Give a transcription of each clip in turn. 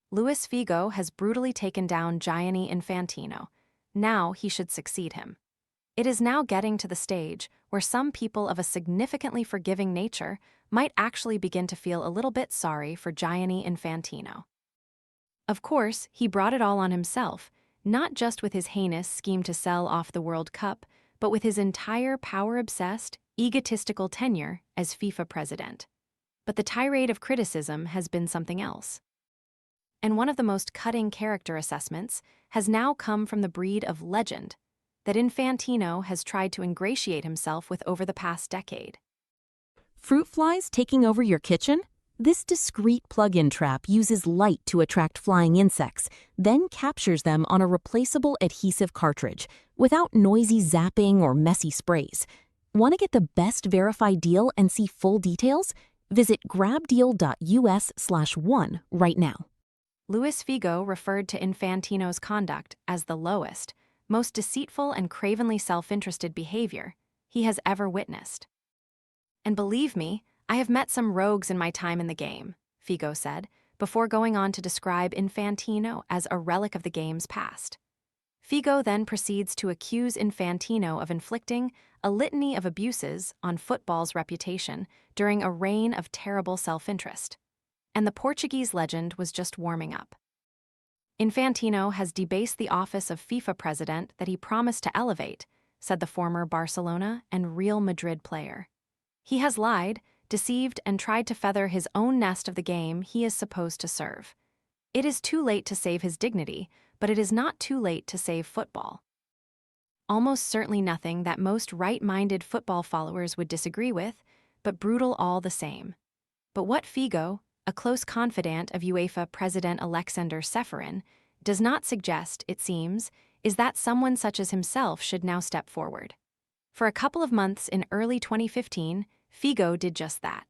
Luis Figo has brutally taken down Gianni Infantino. Now he should succeed him. It is now getting to the stage where some people of a significantly forgiving nature might actually begin to feel a little bit sorry for Gianni Infantino. Of course, he brought it all on himself, not just with his heinous scheme to sell off the World Cup, but with his entire power-obsessed, egotistical tenure as FIFA president. But the tirade of criticism has been something else. And one of the most cutting character assessments has now come from the breed of legend that Infantino has tried to ingratiate himself with over the past decade. Fruit flies taking over your kitchen? This discreet plug-in trap uses light to attract flying insects, then captures them on a replaceable adhesive cartridge, without noisy zapping or messy sprays. Want to get the best verified deal and see full details? Visit grabdeal.us/1 right now. Luis Figo referred to Infantino's conduct as the lowest, most deceitful and cravenly self-interested behavior he has ever witnessed. And believe me, I have met some rogues in my time in the game, Figo said, before going on to describe Infantino as a relic of the game's past. Figo then proceeds to accuse Infantino of inflicting a litany of abuses on football's reputation during a reign of terrible self-interest. And the Portuguese legend was just warming up. Infantino has debased the office of FIFA president that he promised to elevate, said the former Barcelona and Real Madrid player. He has lied, deceived, and tried to feather his own nest of the game he is supposed to serve. It is too late to save his dignity, but it is not too late to save football. Almost certainly nothing that most right-minded football followers would disagree with, but brutal all the same. But what Figo, a close confidant of UEFA President Alexander Ceferin, does not suggest, it seems, is that someone such as himself should now step forward. For a couple of months in early 2015, Figo did just that.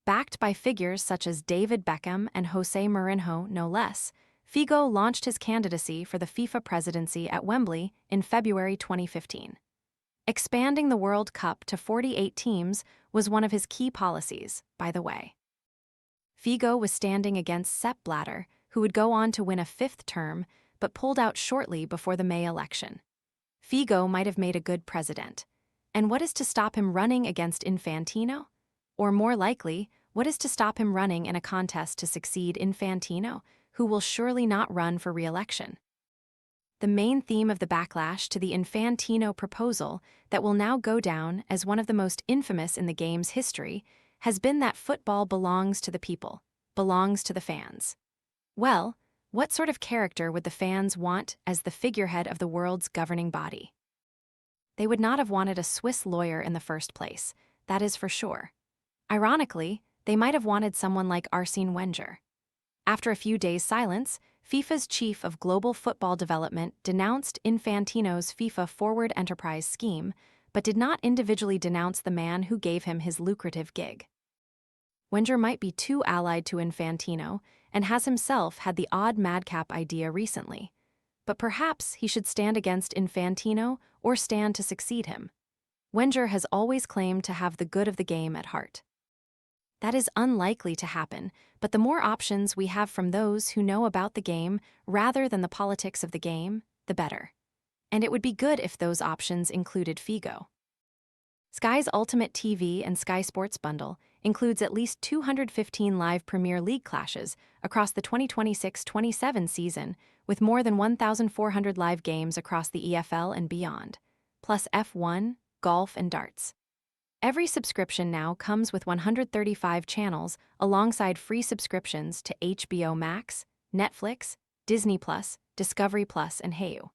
Backed by figures such as David Beckham and Jose Mourinho, no less, Figo launched his candidacy for the FIFA presidency at Wembley in February 2015. Expanding the World Cup to 48 teams was one of his key policies, by the way. Figo was standing against Sepp Blatter, who would go on to win a fifth term, but pulled out shortly before the May election. Figo might have made a good president. And what is to stop him running against Infantino? Or more likely, what is to stop him running in a contest to succeed Infantino, who will surely not run for re-election? The main theme of the backlash to the Infantino proposal that will now go down as one of the most infamous in the game's history has been that football belongs to the people, belongs to the fans. Well, what sort of character would the fans want as the figurehead of the world's governing body? They would not have wanted a Swiss lawyer in the first place, that is for sure. Ironically, they might have wanted someone like Arsene Wenger. After a few days' silence, FIFA's chief of global football development denounced Infantino's FIFA Forward Enterprise scheme, but did not individually denounce the man who gave him his lucrative gig. Wenger might be too allied to Infantino and has himself had the odd madcap idea recently. But perhaps he should stand against Infantino or stand to succeed him. Wenger has always claimed to have the good of the game at heart. That is unlikely to happen, but the more options we have from those who know about the game rather than the politics of the game, the better. And it would be good if those options included Figo. Sky's Ultimate TV and Sky Sports bundle includes at least 215 live Premier League clashes across the 2026-27 season, with more than 1,400 live games across the EFL and beyond, plus F1, golf, and darts. Every subscription now comes with 135 channels alongside free subscriptions to HBO Max, Netflix, Disney+, Discovery+, and Hayu.